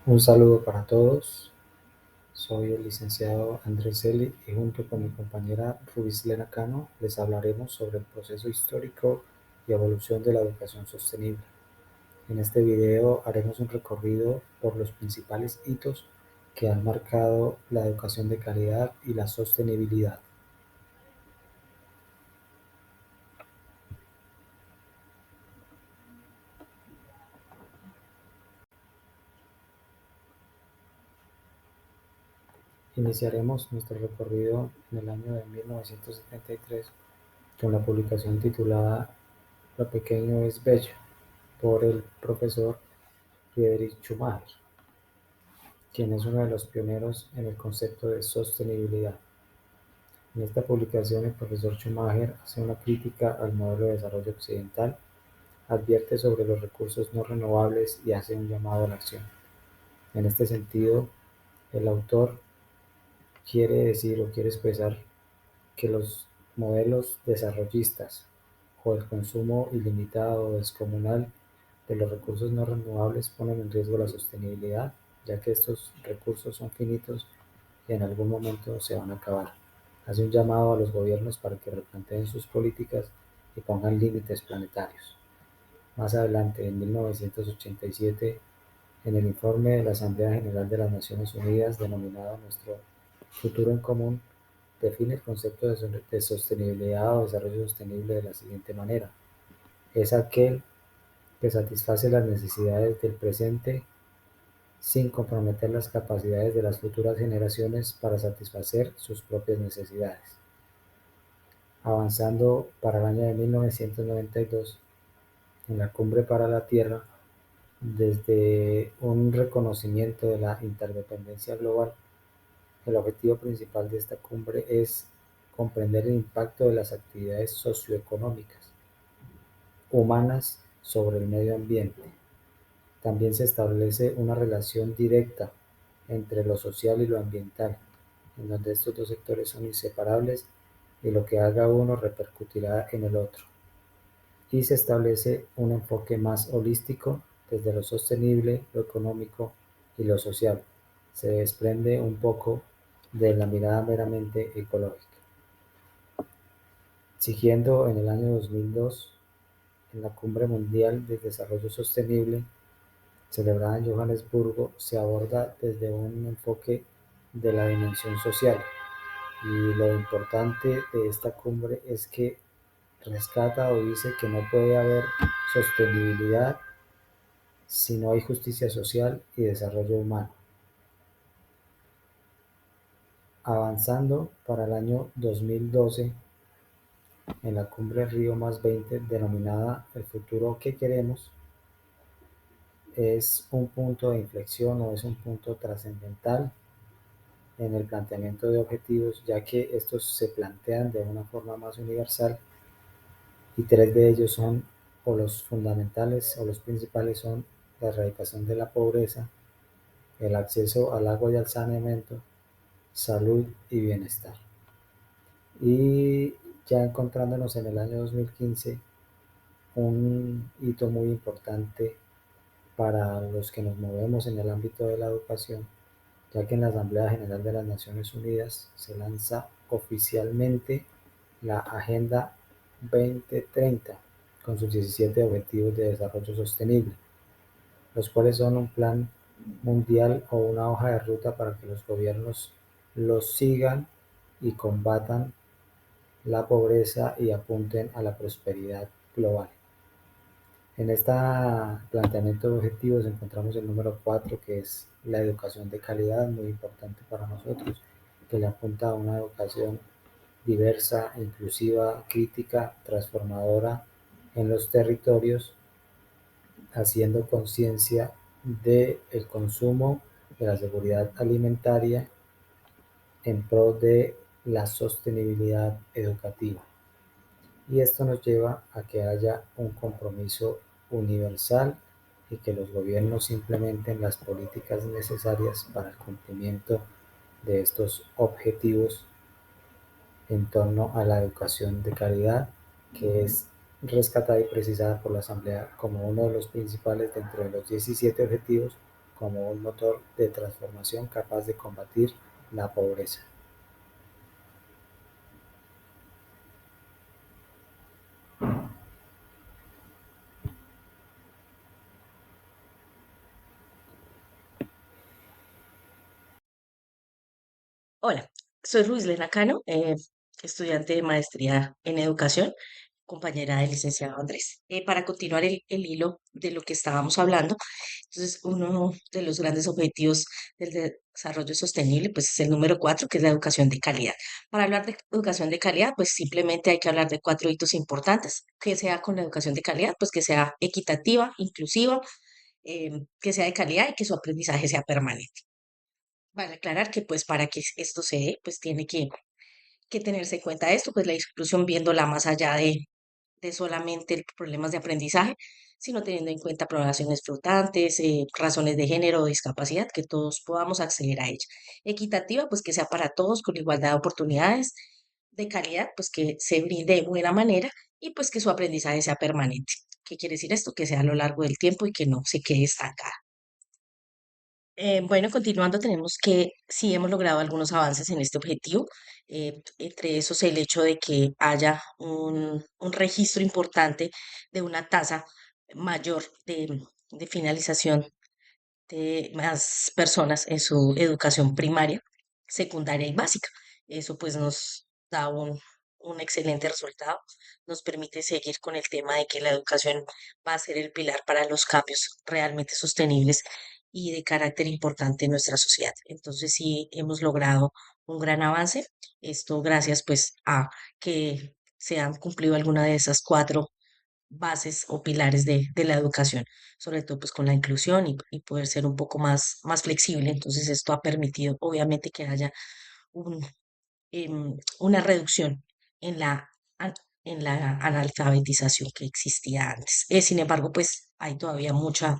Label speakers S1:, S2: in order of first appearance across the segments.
S1: Un saludo para todos. Soy el licenciado Andrés Celi y junto con mi compañera Rubislena Cano les hablaremos sobre el proceso histórico y evolución de la educación sostenible. En este video haremos un recorrido por los principales hitos que han marcado la educación de calidad y la sostenibilidad. Iniciaremos nuestro recorrido en el año de 1973 con la publicación titulada Lo pequeño es bello por el profesor Friedrich Schumacher, quien es uno de los pioneros en el concepto de sostenibilidad. En esta publicación, el profesor Schumacher hace una crítica al modelo de desarrollo occidental, advierte sobre los recursos no renovables y hace un llamado a la acción. En este sentido, el autor quiere decir o quiere expresar que los modelos desarrollistas o el consumo ilimitado o descomunal de los recursos no renovables ponen en riesgo la sostenibilidad, ya que estos recursos son finitos y en algún momento se van a acabar. Hace un llamado a los gobiernos para que replanteen sus políticas y pongan límites planetarios. Más adelante, en 1987, en el informe de la Asamblea General de las Naciones Unidas denominado Nuestro futuro en común, define el concepto de sostenibilidad o desarrollo sostenible de la siguiente manera: es aquel que satisface las necesidades del presente sin comprometer las capacidades de las futuras generaciones para satisfacer sus propias necesidades. Avanzando para el año de 1992, en la Cumbre para la Tierra, desde un reconocimiento de la interdependencia global, el objetivo principal de esta cumbre es comprender el impacto de las actividades socioeconómicas humanas sobre el medio ambiente. También se establece una relación directa entre lo social y lo ambiental, en donde estos dos sectores son inseparables y lo que haga uno repercutirá en el otro. Y se establece un enfoque más holístico desde lo sostenible, lo económico y lo social. Se desprende un poco de la mirada meramente ecológica. Siguiendo en el año 2002, en la Cumbre Mundial de Desarrollo Sostenible, celebrada en Johannesburgo, se aborda desde un enfoque de la dimensión social. Y lo importante de esta cumbre es que rescata o dice que no puede haber sostenibilidad si no hay justicia social y desarrollo humano. Avanzando para el año 2012, en la cumbre Río +20, denominada El futuro que queremos, es un punto de inflexión o es un punto trascendental en el planteamiento de objetivos, ya que estos se plantean de una forma más universal y tres de ellos son, o los fundamentales o los principales son, la erradicación de la pobreza, el acceso al agua y al saneamiento, salud y bienestar. Y ya encontrándonos en el año 2015, un hito muy importante para los que nos movemos en el ámbito de la educación, ya que en la Asamblea General de las Naciones Unidas se lanza oficialmente la Agenda 2030 con sus 17 Objetivos de Desarrollo Sostenible, los cuales son un plan mundial o una hoja de ruta para que los gobiernos los sigan y combatan la pobreza y apunten a la prosperidad global. En este planteamiento de objetivos encontramos el número 4, que es la educación de calidad, muy importante para nosotros, que le apunta a una educación diversa, inclusiva, crítica, transformadora en los territorios, haciendo conciencia del consumo, de la seguridad alimentaria en pro de la sostenibilidad educativa. Y esto nos lleva a que haya un compromiso universal y que los gobiernos implementen las políticas necesarias para el cumplimiento de estos objetivos en torno a la educación de calidad, que es rescatada y precisada por la Asamblea como uno de los principales dentro de los 17 objetivos, como un motor de transformación capaz de combatir la pobreza.
S2: Hola, soy Ruiz Cano, estudiante de maestría en educación, compañera del licenciado Andrés. Para continuar el hilo de lo que estábamos hablando, entonces uno de los grandes objetivos del desarrollo sostenible, pues es el número 4, que es la educación de calidad. Para hablar de educación de calidad, pues simplemente hay que hablar de cuatro hitos importantes. Que sea con la educación de calidad, pues que sea equitativa, inclusiva, que sea de calidad y que su aprendizaje sea permanente. Vale aclarar que pues para que esto se dé, pues tiene que tenerse en cuenta esto, pues la inclusión viéndola más allá de solamente problemas de aprendizaje, sino teniendo en cuenta poblaciones flotantes, razones de género o discapacidad, que todos podamos acceder a ella. Equitativa, pues que sea para todos con igualdad de oportunidades, de calidad, pues que se brinde de buena manera y pues que su aprendizaje sea permanente. ¿Qué quiere decir esto? Que sea a lo largo del tiempo y que no se quede estancada. Bueno, continuando, tenemos que sí hemos logrado algunos avances en este objetivo. Entre esos, el hecho de que haya un registro importante de una tasa mayor de finalización de más personas en su educación primaria, secundaria y básica. Eso pues nos da un excelente resultado, nos permite seguir con el tema de que la educación va a ser el pilar para los cambios realmente sostenibles y de carácter importante en nuestra sociedad. Entonces sí hemos logrado un gran avance, esto gracias pues a que se han cumplido alguna de esas cuatro bases o pilares de la educación, sobre todo pues con la inclusión y poder ser un poco más flexible. Entonces esto ha permitido obviamente que haya un, una reducción en an- en la analfabetización que existía antes. Sin embargo, pues hay todavía mucho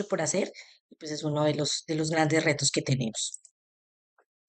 S2: por hacer y pues es uno de los grandes retos que tenemos.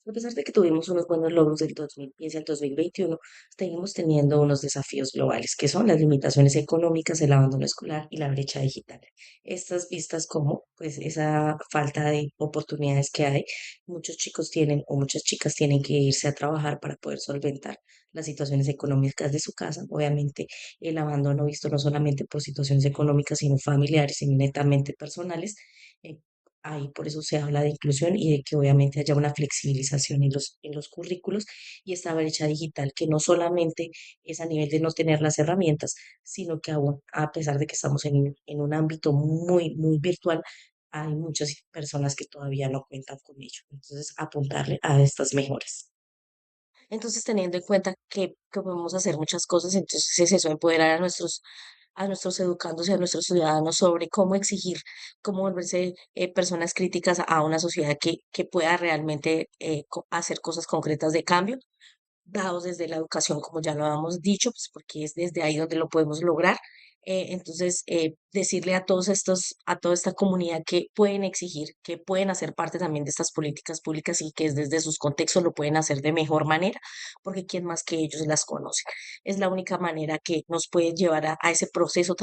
S2: A pesar de que tuvimos unos buenos logros del 2015 al 2021, seguimos teniendo unos desafíos globales, que son las limitaciones económicas, el abandono escolar y la brecha digital. Estas vistas como, pues, esa falta de oportunidades que hay, muchos chicos tienen o muchas chicas tienen que irse a trabajar para poder solventar las situaciones económicas de su casa. Obviamente, el abandono visto no solamente por situaciones económicas, sino familiares y netamente personales. eh, Ahí por eso se habla de inclusión y de que obviamente haya una flexibilización en los currículos y esta brecha digital que no solamente es a nivel de no tener las herramientas, sino que aún, a pesar de que estamos en un ámbito muy virtual, hay muchas personas que todavía no cuentan con ello. Entonces, apuntarle a estas mejoras. Entonces, teniendo en cuenta que podemos hacer muchas cosas, entonces es eso, empoderar a nuestros educandos y a nuestros ciudadanos sobre cómo exigir, cómo volverse personas críticas a una sociedad que pueda realmente hacer cosas concretas de cambio dados desde la educación, como ya lo habíamos dicho, pues porque es desde ahí donde lo podemos lograr. Entonces, decirle a todos estos, a toda esta comunidad que pueden exigir, que pueden hacer parte también de estas políticas públicas y que es desde sus contextos lo pueden hacer de mejor manera, porque quién más que ellos las conoce. Es la única manera que nos puede llevar a ese proceso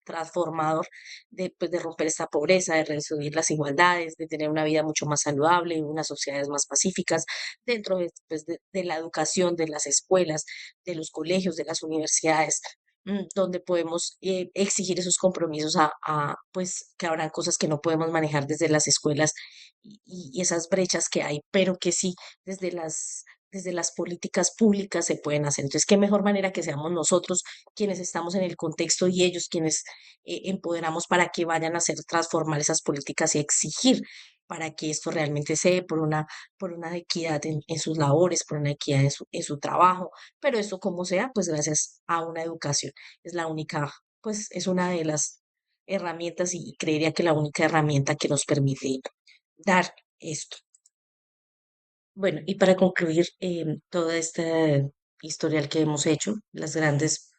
S2: transformador de, pues, de romper esta pobreza, de reducir las igualdades, de tener una vida mucho más saludable, unas sociedades más pacíficas dentro de, pues, de la educación, de las escuelas, de los colegios, de las universidades, donde podemos exigir esos compromisos pues que habrá cosas que no podemos manejar desde las escuelas y esas brechas que hay, pero que sí desde desde las políticas públicas se pueden hacer. Entonces, qué mejor manera que seamos nosotros quienes estamos en el contexto y ellos quienes empoderamos para que vayan a hacer transformar esas políticas y exigir para que esto realmente se dé por una equidad en sus labores, por una equidad en su trabajo, pero esto como sea, pues gracias a una educación. Es la única, pues es una de las herramientas y creería que la única herramienta que nos permite dar esto. Bueno, y para concluir toda esta historial que hemos hecho, las grandes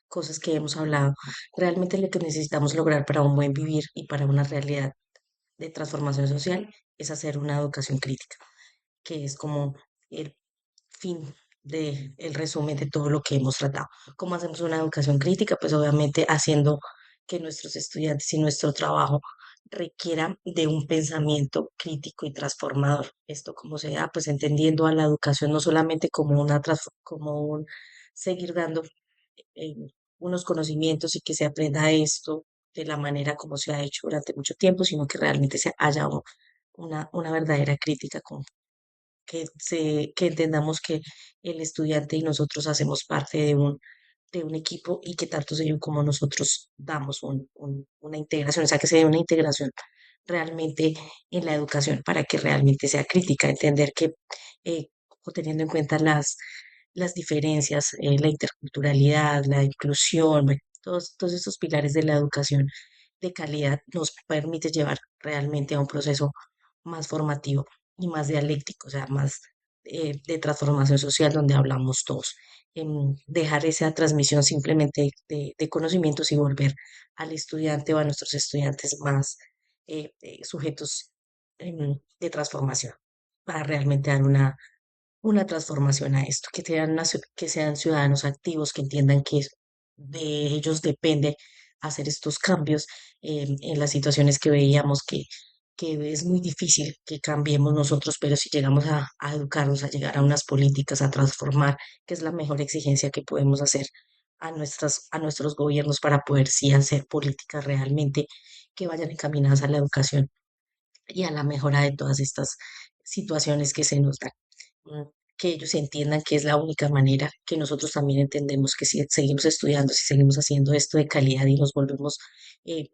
S2: cosas que hemos hablado, realmente lo que necesitamos lograr para un buen vivir y para una realidad de transformación social es hacer una educación crítica, que es como el fin el resumen de todo lo que hemos tratado. ¿Cómo hacemos una educación crítica? Pues obviamente haciendo que nuestros estudiantes y nuestro trabajo requiera de un pensamiento crítico y transformador. Esto como se da, pues entendiendo a la educación no solamente como como un seguir dando eh, unos conocimientos y que se aprenda esto de la manera como se ha hecho durante mucho tiempo, sino que realmente se haya una verdadera crítica que entendamos que el estudiante y nosotros hacemos parte de un equipo y que tanto ellos como nosotros damos una integración, o sea, que se dé una integración realmente en la educación para que realmente sea crítica, entender que teniendo en cuenta las diferencias, la interculturalidad, la inclusión, bueno, todos estos pilares de la educación de calidad nos permite llevar realmente a un proceso más formativo y más dialéctico, o sea, más de transformación social donde hablamos todos. Dejar esa transmisión simplemente de conocimientos y volver al estudiante o a nuestros estudiantes más sujetos de transformación para realmente dar una transformación a esto, que sean ciudadanos activos, que entiendan que de ellos depende hacer estos cambios en las situaciones que veíamos que es muy difícil que cambiemos nosotros, pero si llegamos a educarnos, a llegar a unas políticas, a transformar, que es la mejor exigencia que podemos hacer a nuestros gobiernos para poder sí hacer políticas realmente que vayan encaminadas a la educación y a la mejora de todas estas situaciones que se nos dan. mm, Que ellos entiendan que es la única manera, que nosotros también entendemos que si seguimos estudiando, si seguimos haciendo esto de calidad y nos volvemos eh,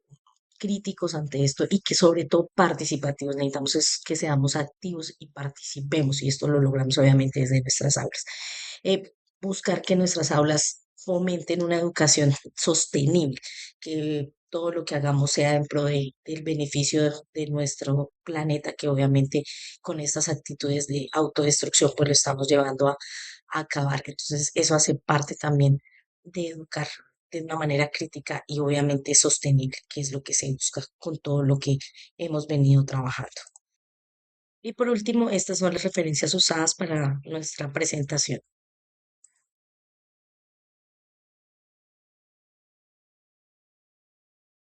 S2: críticos ante esto y que sobre todo participativos, necesitamos es que seamos activos y participemos y esto lo logramos obviamente desde nuestras aulas. Eh, Buscar que nuestras aulas fomenten una educación sostenible, que todo lo que hagamos sea en pro del beneficio de nuestro planeta, que obviamente con estas actitudes de autodestrucción pues lo estamos llevando a acabar. Entonces eso hace parte también de educar de una manera crítica y obviamente sostenible, que es lo que se busca con todo lo que hemos venido trabajando. Y por último, estas son las referencias usadas para nuestra presentación.